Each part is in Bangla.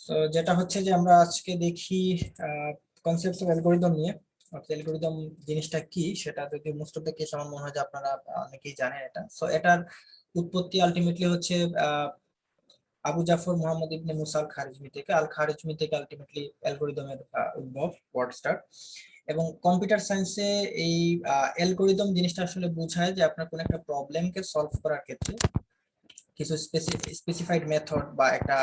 তো যেটা হচ্ছে যে আমরা আজকে দেখি কনসেপ্ট অফ অ্যালগরিদম নিয়ে। অ্যালগরিদম জিনিসটা কি সেটা যদি মোস্ট অফ দ্য কেস আমার মনে হয় যে আপনারা অনেকেই জানেন এটা। সো এটার উৎপত্তি আলটিমেটলি হচ্ছে আবু জাফর মোহাম্মদ ইবনে মুসা আল খারিজমি থেকে। আল খারিজমি থেকে আলটিমেটলি অ্যালগরিদমের উদ্ভব, ওয়ার্ড স্টার। এবং কম্পিউটার সায়েন্সে এই অ্যালগরিদম জিনিসটা আসলে বোঝায় যে আপনার কোনো একটা প্রবলেমকে সলভ করার ক্ষেত্রে কিছু স্পেসিফাইড মেথড বা একটা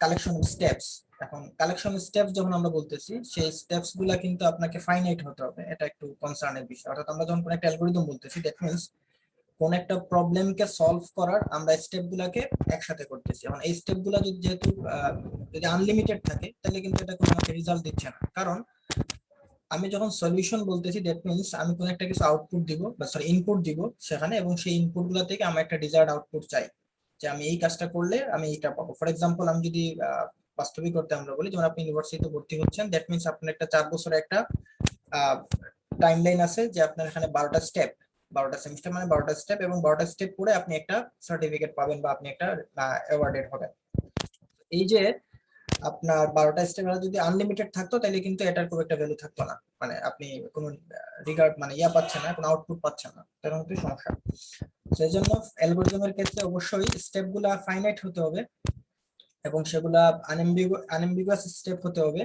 কালেকশন অফ স্টেপস। এখন কালেকশন স্টেপস যখন আমরা বলতেছি, সেই স্টেপস গুলা কিন্তু আপনাকে ফাইনাইট হতে হবে, এটা একটু কনসার্নের বিষয়। অর্থাৎ আমরা যখন কোনো একটা অ্যালগরিদম বলতেছি, দ্যাট মিন্স কোন একটা প্রবলেমকে সলভ করার আমরা স্টেপ গুলাকে একসাথে করতেছি। এখন এই স্টেপ গুলা যেহেতু যদি আনলিমিটেড থাকে, তাহলে কিন্তু এটা কোনো আমাকে রেজাল্ট দিচ্ছে না। কারণ আমি যখন সলিউশন বলতেছি, দ্যাট মিন্স আমি কোনো একটা কিছু আউটপুট দিব বা সরি ইনপুট দিব সেখানে, এবং সেই ইনপুট গুলা থেকে আমি একটা ডিজায়ার্ড আউটপুট চাই, যে আমি এই কাজটা করলে আমি এইটা পাবো। ফর এক্সাম্পল, আমি যদি বাস্তবিক করতে আমরা বলি, যেমন আপনি ইউনিভার্সিটিতে ভর্তি হচ্ছেন, দ্যাট মিন্স আপনার একটা 4 বছরের একটা টাইমলাইন আছে, যে আপনার এখানে 12টা স্টেপ, 12টা সেমিস্টার মানে 12টা স্টেপ, এবং 12টা স্টেপ পরে আপনি একটা সার্টিফিকেট পাবেন বা আপনি একটা অ্যাওয়ার্ডেড হবেন। এই যে আপনার 12টা স্টেপ যদি আনলিমিটেড থাকতো, তাহলে কিন্তু এটার খুব একটা ভ্যালু থাকতো না, মানে আপনি কোনো রিগার্ড মানে পাচ্ছেন না, কোনো আউটপুট পাচ্ছেন না, তখন কিন্তু সমস্যা। সেই জন্য অ্যালগরিদমের ক্ষেত্রে অবশ্যই স্টেপ গুলা ফাইনাইট হতে হবে, এবং সেগুলা আনএম্বিগুয়াস স্টেপ হতে হবে,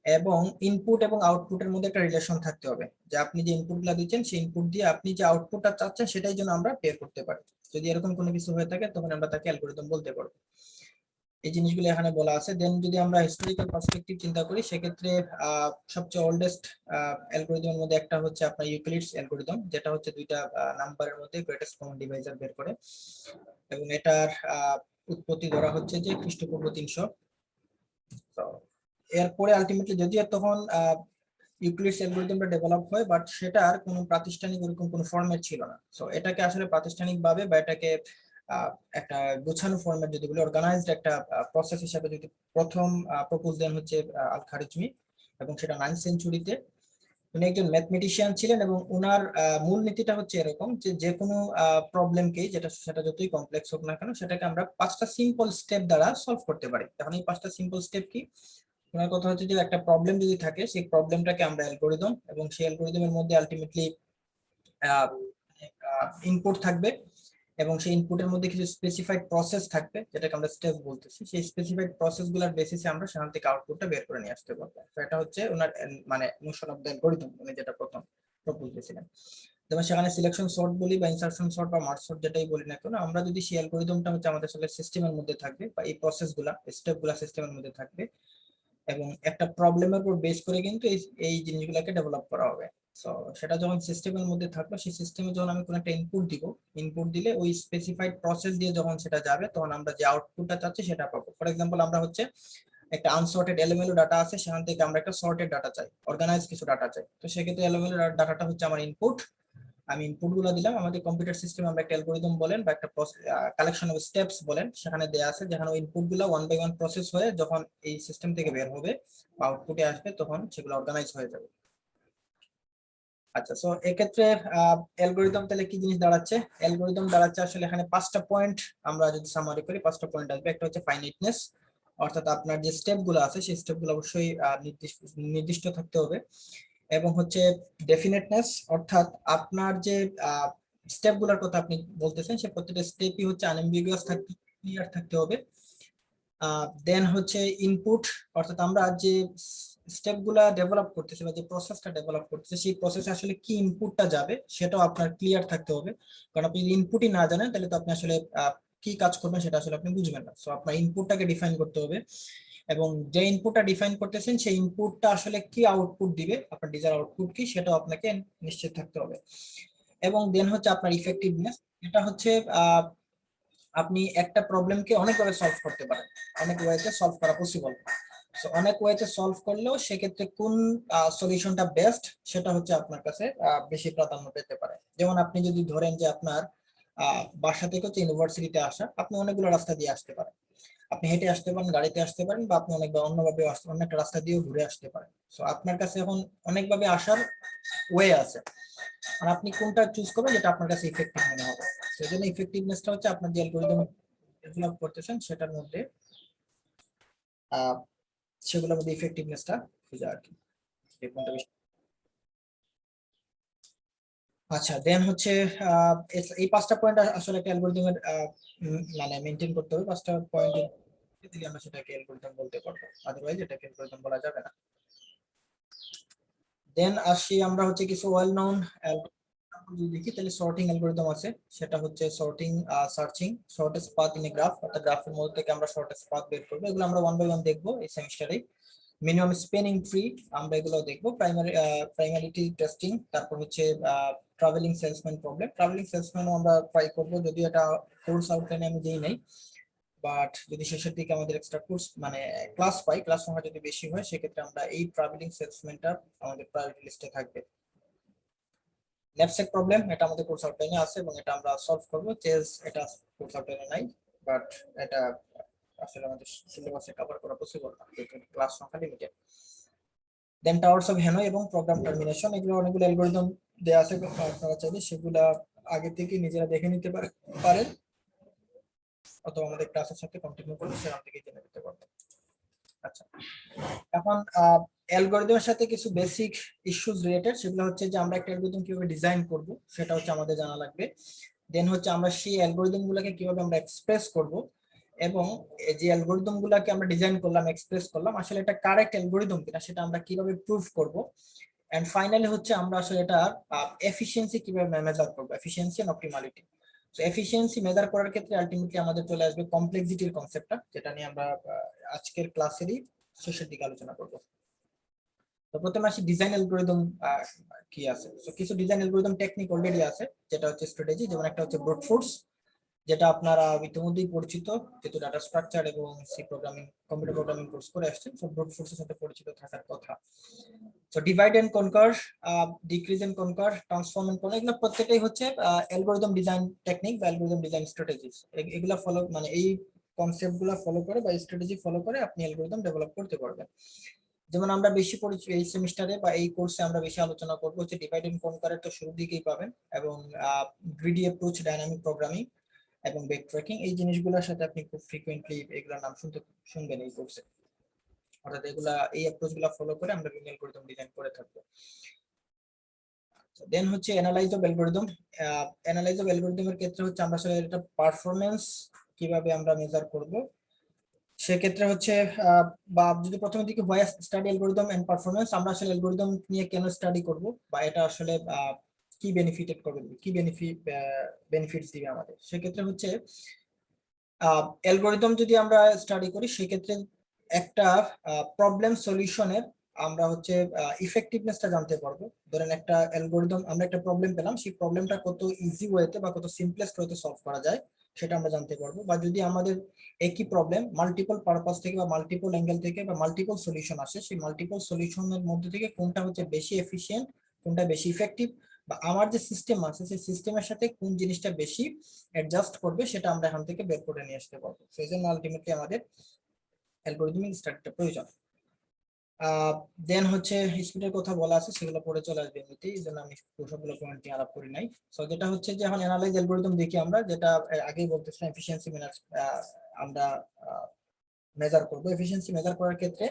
এবং ইনপুট এবং আউটপুটের মধ্যে একটা রিলেশন থাকতে হবে, যে আপনি যে ইনপুটগুলো দিচ্ছেন সেই ইনপুট দিয়ে আপনি যে আউটপুটটা চাচ্ছেন সেটাই যেন আমরা পে করতে পারি। যদি এরকম কোনো কিছু হয়ে থাকে, তখন আমরা তাকে অ্যালগরিদম বলতে পারবো। এই জিনিসগুলো এখানে বলা আছে। দেন যদি আমরা হিস্টোরিক্যাল পার্সপেক্টিভ চিন্তা করি, সেক্ষেত্রে সবচেয়ে ওল্ডেস্ট অ্যালগরিদমের মধ্যে একটা হচ্ছে আপনার ইউক্লিডস অ্যালগরিদম, যেটা হচ্ছে দুইটা নাম্বারের মধ্যে গ্রেটেস্ট কমন ডিভাইজার বের করে, এবং এটার উৎপত্তি ধরা হচ্ছে যে খ্রিস্টপূর্ব 300। তো এরপরে আলটিমেটলি যদিও তখন ইউক্লিডস অ্যালগরিদমটা ডেভেলপ হয়, বাট সেটার কোনো প্রাতিষ্ঠানিক ওরকম কোনো ফরম্যাট ছিল না। সো এটাকে আসলে প্রাতিষ্ঠানিকভাবে বা এটাকে একটা গোছানো ফরম্যাট যদি বলি, অর্গানাইজড একটা প্রসেস হিসাবে যদি প্রথম প্রপোজ দেন হচ্ছে আল খারিজমি, এবং সেটা 9th সেঞ্চুরিতে। উনি একজন ম্যাথমেটিশিয়ান ছিলেন, এবং ওনার মূল নীতিটা হচ্ছে এরকম যে যে কোনো প্রবলেমকে, সেটা যতই কমপ্লেক্স হোক না কেন, সেটাকে আমরা 5টা সিম্পল স্টেপ দ্বারা সলভ করতে পারি। এখন এই 5টা সিম্পল স্টেপ কি? ওনার কথা হচ্ছে যে একটা প্রবলেম যদি থাকে, সেই প্রবলেমটাকে আমরা অ্যালগরিদম, এবং সেই অ্যালগরিদমের মধ্যে আলটিমেটলি ইনপুট থাকবে, এবং সেই ইনপুটের মধ্যে কিছু স্পেসিফাইড প্রসেস থাকবে, যেটাকে আমরা স্টেপ বলতেছি। সেই স্পেসিফাইড প্রসেস গুলার বেসিসে আমরা সেখান থেকে আউটপুটটা বের করে নিয়ে আসতে পারবো। তো এটা হচ্ছে ওনার মানে নোশন অফ দ্য অ্যালগরিদম, উনি যেটা প্রথম প্রপোজ দিয়েছিলেন। যেমন সেখানে সিলেকশন সর্ট বলি বা ইনসারশন সর্ট বা মার্জ সর্ট যেটাই বলি না কেন, আমরা যদি সেই অ্যালগরিদমটা হচ্ছে আমাদের আসলে সিস্টেমের মধ্যে থাকবে, বা এই প্রসেস গুলা স্টেপ গুলা সিস্টেমের মধ্যে থাকবে, এবং একটা প্রবলেমের উপর বেস করে কিন্তু এই জিনিসগুলোকে ডেভেলপ করা হবে। সো সেটা যখন সিস্টেমের মধ্যে থাকলো, সেই সিস্টেমে যখন আমি কোনো একটা ইনপুট দিব, ইনপুট দিলে ওই স্পেসিফাইড প্রসেস দিয়ে যখন সেটা যাবে, তখন আমরা যে আউটপুটটা চাচ্ছি সেটা পাবো। ফর এক্সাম্পল, আমরা হচ্ছে একটা আনসর্টেড এলোমেলো ডাটা আছে, সেখান থেকে আমরা একটা সর্টেড ডাটা চাই, অর্গানাইজ কিছু ডাটা চাই। তো সেক্ষেত্রে এলোমেলো ডাটাটা হচ্ছে আমার ইনপুট। আমি ইনপুট গুলো দিলাম, আমাদের কম্পিউটার সিস্টেমে আমরা একটা অ্যালগরিদম বলেন বা একটা কালেকশন অফ স্টেপস বলেন, সেখানে দেয়া আছে, যেখানে ওই ইনপুট গুলো ওয়ান বাই ওয়ান প্রসেস হয়ে যখন এই সিস্টেম থেকে বের হবে বা আউটপুটে আসবে, তখন সেগুলো অর্গানাইজ হয়ে যাবে। আচ্ছা, সো এক্ষেত্রে অ্যালগরিদম তাহলে কি জিনিস দাঁড়াচ্ছে? অ্যালগরিদম দাঁড়াচ্ছে আসলে এখানে 5টা পয়েন্ট। আমরা যদি সামারি করি, 5টা পয়েন্ট আসবে। একটা হচ্ছে ফাইনাইটনেস, অর্থাৎ আপনার যে স্টেপ গুলো আছে সেই স্টেপ গুলো অবশ্যই নির্দিষ্ট থাকতে হবে। এবং হচ্ছে ডেফিনেটনেস, অর্থাৎ আপনার যে স্টেপ গুলোর কথা আপনি বলতেছেন, সে প্রত্যেকটা স্টেপই হচ্ছে আনএম্বিগুয়াস থাকতে, ক্লিয়ার থাকতে হবে। দেন হচ্ছে ইনপুট, অর্থাৎ আমরা যে স্টেপ গুলা ডেভেলপ করতেছি বা যে প্রসেসটা ডেভেলপ করতেছি, সেই প্রসেসে আসলে কি ইনপুটটা যাবে সেটাও আপনার ক্লিয়ার থাকতে হবে। কারণ আপনি যদি ইনপুটই না জানেন, তাহলে তো আপনি আসলে কি কাজ করবেন সেটা আসলে আপনি বুঝবেন না। সো আপনার ইনপুটটাকে ডিফাইন করতে হবে, এবং যে ইনপুটটা ডিফাইন করতেছেন সেই ইনপুটটা আসলে কি আউটপুট দিবে, আপনার ডিজায়ার আউটপুট কি, সেটাও আপনাকে নিশ্চিত থাকতে হবে। এবং দেন হচ্ছে আপনার ইফেক্টিভনেস, এটা হচ্ছে আপনি একটা প্রবলেমকে অনেকভাবে সলভ করতে পারেন, অনেক ওয়েতে সলভ করা পসিবল। সো অনেক ওয়েতে সলভ করলেও সেক্ষেত্রে কোন সলিউশনটা বেস্ট, সেটা হচ্ছে আপনার কাছে বেশি প্রাধান্য পেতে পারে। যেমন আপনি যদি ধরেন যে আপনার বাসা থেকে হচ্ছে ইউনিভার্সিটিতে আসা, আপনি অনেকগুলো রাস্তা দিয়ে আসতে পারেন। আপনি হেঁটে আসতে পারেন, গাড়িতে আসতে পারেন, বা আপনি অন্যভাবে অন্য একটা রাস্তা দিয়েও ঘুরে আসতে পারেন। সো আপনার কাছে এখন অনেকভাবে আসার ওয়ে আছে, আর আপনি কোনটা চুজ করবেন যেটা আপনার কাছে ইফেক্টিভ মনে হবে। সেজন্য ইফেক্টিভনেসটা হচ্ছে আপনার যে অ্যালগরিদম ডেভেলপ করতেছেন সেটার মধ্যে সেগুলোর মধ্যে ইফেক্টিভনেসটা খোঁজা আর কি। আচ্ছা, দেন হচ্ছে এই 5টা পয়েন্ট আসলে একটা অ্যালগরিদমের মানে মেনটেন করতে হবে। 5টা পয়েন্ট দিলে আমরা সেটাকে অ্যালগরিদম বলতে পারবো, আদারওয়াইজ এটাকে অ্যালগরিদম বলা যাবে না। দেন আসি আমরা হচ্ছে কিছু ওয়েল নোন যদি দেখি, তাহলে সর্টিং অ্যালগরিদম আছে। সেটা হচ্ছে sorting, searching shortest path in a graph, অর্থাৎ গ্রাফের মধ্যে থেকে আমরা শর্টেস্ট পাথ বের করবো। এগুলো আমরা 1 বাই 1 দেখবো এই সেমিস্টারে। মিনিমাম স্পেনিং ট্রি আমরা এগুলো দেখবো। প্রাইমারিটি টেস্টিং, তারপর হচ্ছে ট্রাভেলিং সেলসম্যান প্রবলেম। ট্রাভেলিং সেলসম্যানও আমরা ট্রাই করবো, যদিও এটা কোর্স আউটলাইনে আমি দিই নাই, বাট যদি শেষের দিকে আমাদের এক্সট্রা কোর্স মানে ক্লাস পাই, ক্লাস সংখ্যা যদি বেশি হয়, সেক্ষেত্রে আমরা এই ট্রাভেলিং সেলসম্যানটা আমাদের প্রায়োরিটি লিস্টে থাকবে। ন্যাপস্যাক প্রবলেম, এটা আমাদের কোর্স আউটলাইনে আছে এবং এটা আমরা সলভ করব। চেজ এটা কোর্স আউটলাইনে নাই, বাট এটা আসলে আমাদের সিলেবাসে কভার করা পসিবল না, ক্লাস সংখ্যা limited. Then towers of Hanoi এবং প্রোগ্রাম টার্মিনেশন, এগুলো অনেকগুলো অ্যালগরিদম দেয়া আছে, আপনারা চাইলে সেগুলা আগে থেকে নিজেরা দেখে নিতে পারেন, অথবা আমাদের ক্লাসের সাথে কন্টিনিউ করলে সেখান থেকে জেনে নিতে পারবেন। আচ্ছা, এখন অ্যালগরিদমের সাথে কিছু বেসিক ইস্যুস রিলেটেড, সেগুলো হচ্ছে যে আমরা একটা অ্যালগরিদম কিভাবে ডিজাইন করব সেটা হচ্ছে আমাদের জানা লাগবে। দেন হচ্ছে আমরা সেই অ্যালগরিদম গুলোকে কিভাবে আমরা এক্সপ্রেস করব, এবং যে অ্যালগরিদম গুলাকে আমরা ডিজাইন করলাম, এক্সপ্রেস করলাম, আসলে এটা কারেক্ট অ্যালগরিদম কিনা সেটা আমরা কিভাবে প্রুফ করব। এন্ড ফাইনালি হচ্ছে আমরা আসলে এটা এফিসিয়েন্সি কিভাবে মেজার করব, efficiency and optimality. So efficiency measure করার ক্ষেত্রে আলটিমেটলি আমাদের চলে আসবে কমপ্লেক্সিটির কনসেপ্টটা, যেটা নিয়ে আমরা আজকের ক্লাসেরই শেষের দিকে আলোচনা করব। তো প্রথমে আসি ডিজাইন অ্যালগরিদম কি আছে। তো কিছু ডিজাইন অ্যালগরিদম টেকনিক অলরেডি আছে, যেটা হচ্ছে স্ট্র্যাটেজি। যেমন একটা হচ্ছে ব্রুট ফোর্স, যেটা আপনারা ইতিমধ্যেই পরিচিত, যেহেতু ডাটা স্ট্রাকচার এবং C programming, computer programming course করে আসছেন, সো ব্রুট ফোর্সের সাথে পরিচিত থাকার কথা। So divide and conquer, decrease and conquer, transform and conquer, এগুলো প্রত্যেকটাই হচ্ছে অ্যালগরিদম ডিজাইন টেকনিক বা অ্যালগরিদম ডিজাইন স্ট্র্যাটেজিস। এগুলা ফলো মানে এই কনসেপ্টগুলো ফলো করে বা স্ট্র্যাটেজি ফলো করে আপনি অ্যালগরিদম ডেভেলপ করতে পারবেন। যেমন আমরা বেশি পরিচিত এই সেমিস্টারে বা এই কোর্সে আমরা বেশি আলোচনা করবো হচ্ছে ডিভাইড এন্ড কনকারের, তো শুরুর দিকেই পাবেন, এবং গ্রিডি অ্যাপ্রোচ, ডাইনামিক প্রোগ্রামিং এবং ব্যাক ট্র্যাকিং, এই জিনিসগুলোর সাথে আপনি খুব ফ্রিকোয়েন্টলি এগুলোর নাম শুনবেন এই কোর্সে। অর্থাৎ এগুলা, এই অ্যাপ্রোচ গুলা ফলো করে আমরা অ্যালগরিদম ডিজাইন করে থাকবো। দেন হচ্ছে analyse of algorithm. Analyse of অ্যালগরিদমের ক্ষেত্রে হচ্ছে আমরা আসলে এটা পারফরম্যান্স কিভাবে আমরা মেজার করব, সেক্ষেত্রে হচ্ছে বা যদি প্রথমের দিকে ভয়েস স্টাডি অ্যালগরিদম এন্ড পারফরম্যান্স, আমরা আসলে অ্যালগরিদম নিয়ে কেন স্টাডি করব, বা এটা আসলে কি বেনিফিটেড করবে, কি বেনিফিটস দিবে আমাদের, সেক্ষেত্রে হচ্ছে অ্যালগরিদম যদি আমরা স্টাডি করি, সেক্ষেত্রে একটা প্রবলেম সলিউশনের আমরা হচ্ছে ইফেক্টিভনেসটা জানতে পারবো। ধরেন একটা অ্যালগরিদম, আমরা একটা প্রবলেম পেলাম, সেই প্রবলেমটা কত ইজি ওয়েতে বা কত সিম্পলেস্ট ওয়েতে সলভ করা যায় সেটা আমরা জানতে পারবো। বা যদি আমাদের একই প্রবলেম মাল্টিপল পারপাস থেকে বা মাল্টিপল অ্যাঙ্গেল থেকে বা মাল্টিপল সলিউশন আসে, সেই মাল্টিপল সলিউশনের মধ্যে থেকে কোনটা হচ্ছে বেশি এফিশিয়েন্ট, কোনটা বেশি ইফেক্টিভ, বা আমার যে সিস্টেম আছে সেই সিস্টেমের সাথে কোন জিনিসটা বেশি অ্যাডজাস্ট করবে, সেটা আমরা এখান থেকে বের করে নিয়ে আসতে পারবো। সেই জন্য আলটিমেটলি আমাদের অ্যালগরিদমিক স্টাডিটা প্রয়োজন। দেন হচ্ছে স্পিডের কথা বলা আছে, সেগুলো পরে চলে আসবে এমনিতেই, এই জন্য আমি সবগুলো পয়েন্ট নিয়ে আলাপ করি নাই। সো যেটা হচ্ছে যে এখন অ্যানালাইজ অ্যালগরিদম দেখি আমরা, যেটা আগেই বলতেছিলাম এফিসিয়েন্সি আমরা মেজার করবো। এফিসিয়েন্সি মেজার করার ক্ষেত্রে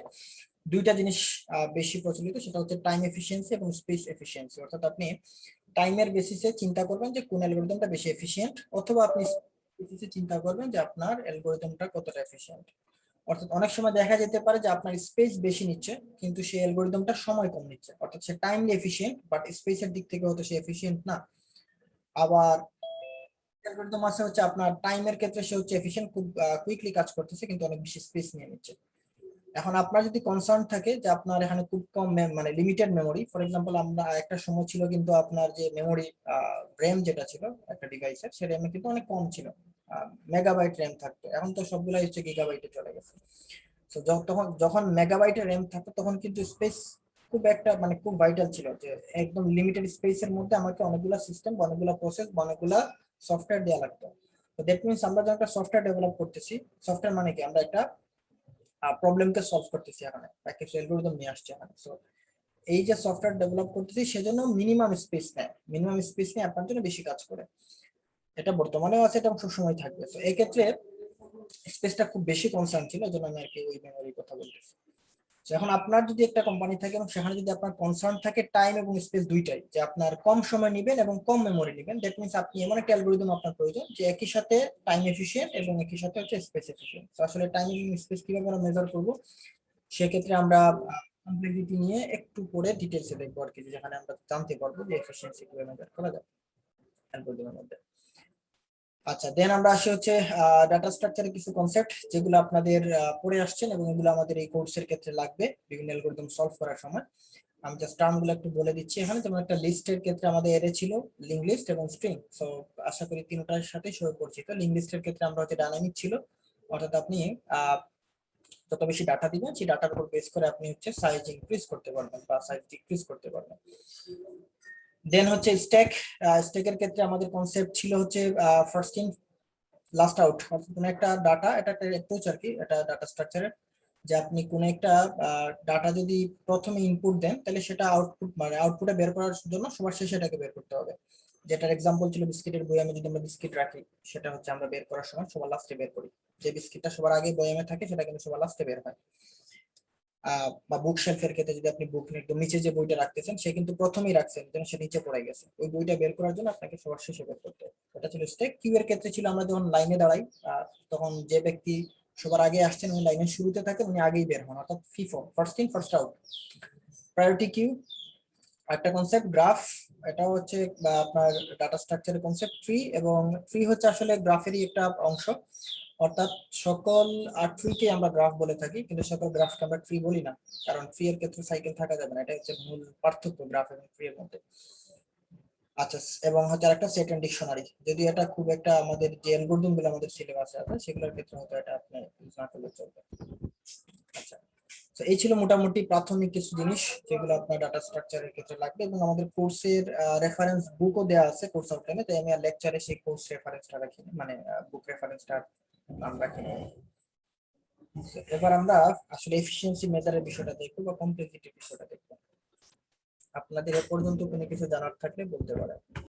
দুইটা জিনিস বেশি প্রচলিত, সেটা হচ্ছে টাইম এফিসিয়েন্সি এবং স্পেস এফিসিয়েন্সি। অর্থাৎ আপনি টাইমের বেসিসে চিন্তা করবেন যে কোন অ্যালগরিদমটা বেশি এফিশিয়েন্ট, অথবা আপনি বেসিসে চিন্তা করবেন যে আপনার অ্যালগরিদমটা কতটা এফিশিয়েন্ট। অর্থাৎ অনেক সময় দেখা যেতে পারে যে আপনার স্পেস বেশি নিচ্ছে কিন্তু সেই অ্যালগরিদমটা সময় কম নিচ্ছে, অর্থাৎ সে টাইমলি এফিশিয়েন্ট বাট স্পেসের দিক থেকে হয়তো সে এফিশিয়েন্ট না। আবার অ্যালগরিদম আছে হচ্ছে আপনার টাইমের ক্ষেত্রে সে হচ্ছে এফিশিয়েন্ট, খুব কুইকলি কাজ করতেছে কিন্তু অনেক বেশি স্পেস নিয়ে নিচ্ছে। এখন আপনার যদি কনসার্ন থাকে যে আপনার এখানে খুব কম মানে লিমিটেড মেমোরি, ফর এক্সাম্পল আমরা একটা সময় ছিল কিন্তু আপনার যে মেমোরি র্যাম যেটা ছিল একটা ডিভাইসের, সে র্যামে কিন্তু অনেক কম ছিল, মেগাবাইট র্যাম থাকতো, এখন তো সবগুলাই হচ্ছে গিগাবাইটে চলে গেছে। তো তখন যখন মেগাবাইটের র্যাম থাকতো তখন কিন্তু স্পেস খুব একটা মানে খুব ভাইটাল ছিল, যে একদম লিমিটেড স্পেসের মধ্যে আমাকে অনেকগুলা সিস্টেম, অনেকগুলা প্রসেস, অনেকগুলা সফটওয়্যার দেওয়া লাগতো। তো দ্যাট মিনস আমরা যখন একটা সফটওয়্যার ডেভেলপ করতেছি, সফটওয়্যার মানে কি, আমরা একটা প্রবলেমকে সলভ করতেছি, এখানে একটা অ্যালগরিদম নিয়ে আসছে এখানে। সো এই যে সফটওয়্যার ডেভেলপ করতেছি সেজন্য মিনিমাম স্পেস নেয়, মিনিমাম স্পেস নিয়ে আপনার জন্য বেশি কাজ করে। এটা বর্তমানেও আছে, এটা সবসময় থাকবে। তো এই ক্ষেত্রে স্পেসটা খুব বেশি কনসার্ন ছিল, এই জন্য আমি আর কি ওই মেমোরির কথা বলতেছি। So, এখন আপনার যদি একটা কোম্পানি থাকে এবং সেখানে যদি আপনার কনসার্ন থাকে টাইম এবং স্পেস দুইটাই, যে আপনার কম সময় নেবেন এবং কম মেমোরি নেবেন, দ্যাট মিন্স আপনি এমন একটা অ্যালগরিদম আপনার প্রয়োজন যে একই সাথে টাইম এফিশিয়েন্ট এবং একই সাথে হচ্ছে স্পেস এফিশিয়েন্ট। তো আসলে টাইম এবং স্পেস কিভাবে আমরা মেজার করব, সেক্ষেত্রে আমরা কমপ্লেক্সিটি নিয়ে একটু পরে ডিটেলসে দেখবো আর কি, যেখানে আমরা জানতে পারবো যে এফিশিয়েন্সি কিভাবে মেজার করা যায় অ্যালগরিদমের মধ্যে। আচ্ছা, দেন আমরা আসি হচ্ছে ডাটা স্ট্রাকচারের কিছু কনসেপ্ট যেগুলো আপনাদের পড়ে আসছেন এবং এগুলো আমাদের এই কোর্সের ক্ষেত্রে লাগবে বিভিন্ন অ্যালগরিদম সলভ করার সময়। আমি জাস্ট টার্মগুলো একটু বলে দিচ্ছি এখানে। যেমন একটা লিস্টের ক্ষেত্রে আমাদের এরে ছিল লিঙ্ক লিস্ট এবং স্ট্রিং। সো আশা করি তিনটার সাথে সই পরিচিত। লিঙ্ক লিস্টের ক্ষেত্রে আমরা হচ্ছে ডাইনামিক ছিল, অর্থাৎ আপনি যত বেশি ডাটা দিবেন সেই ডাটার উপর বেস করে আপনি হচ্ছে সাইজ ইনক্রিজ করতে পারবেন বা সাইজ ডিক্রিজ করতে পারবেন। দেন হচ্ছে স্ট্যাক। স্ট্যাকের ক্ষেত্রে আমাদের কনসেপ্ট ছিল হচ্ছে ফার্স্ট ইন লাস্ট আউট, অর্থাৎ কোনো একটা ডাটা, এটা একটা অ্যাপ্রোচ আর কি, এটা ডাটা স্ট্রাকচারের, যে আপনি কোনো একটা ডাটা যদি প্রথমে ইনপুট দেন তাহলে সেটা আউটপুট মানে আউটপুটে বের করার জন্য সবার শেষে এটাকে বের করতে হবে। যেটার এক্সাম্পল ছিল বিস্কিটের বয়ামে যদি আমরা বিস্কিট রাখি, সেটা হচ্ছে আমরা বের করার সময় সবার লাস্টে বের করি। যে বিস্কিটটা সবার আগে বয়ামে থাকে সেটা কিন্তু সবার লাস্টে বের হয়। বা বুক শেলফের ক্ষেত্রে যদি আপনি বুক একদম নিচে যে বইটা রাখতেছেন সে কিন্তু প্রথমেই রাখছেন, যেন সে নিচে পড়ে গেছে, ওই বইটা বের করার জন্য আপনাকে সবার শেষে বের করতে হবে। এটা ছিল স্টেক। কিউ এর ক্ষেত্রে ছিল আমরা যখন লাইনে দাঁড়াই, তখন যে ব্যক্তি সবার আগে আসছেন উনি লাইনের শুরুতে থাকেন, উনি আগেই বের হন, অর্থাৎ FIFO, first in first out. Priority queue একটা কনসেপ্ট। গ্রাফ, এটাও হচ্ছে আপনার ডাটা স্ট্রাকচারের কনসেপ্ট। ট্রি, এবং ট্রি হচ্ছে আসলে গ্রাফেরই একটা অংশ, অর্থাৎ সকল ট্রিকে আমরা গ্রাফ বলে থাকি, কিন্তু সকল গ্রাফকে আমরা ট্রি বলি না, কারণ ট্রি এর ক্ষেত্রে সাইকেল থাকা যাবে না। এটা হচ্ছে মূল পার্থক্য গ্রাফ এবং ট্রি এর মধ্যে। আচ্ছা, এবং হচ্ছে একটা সেট এন্ড ডিকশনারি, যদি এটা খুব একটা আমাদের যে অ্যালগরিদম গুলো আমাদের সিলেবাসে আছে সেগুলোর ক্ষেত্রে হয়তো এটা আপনি ইউজ না করলে চলবে। আচ্ছা, তো এই ছিল মোটামুটি প্রাথমিক কিছু জিনিস যেগুলো আপনার ডাটা স্ট্রাকচারের ক্ষেত্রে লাগবে, এবং আমাদের কোর্সের রেফারেন্স বুকও দেওয়া আছে কোর্স আউটলাইনে, তাই আমি আর লেকচারে সেই কোর্স রেফারেন্সটা রাখিনি, মানে বুক রেফারেন্সটা নাম রাখিনি। So, এবার আমরা আসলে এফিসিয়েন্সি মেজারের বিষয়টা দেখবো বা কমপ্লেক্সিটির বিষয়টা দেখবো। আপনাদের এ পর্যন্ত কোনো কিছু জানার থাকলে বলতে পারেন।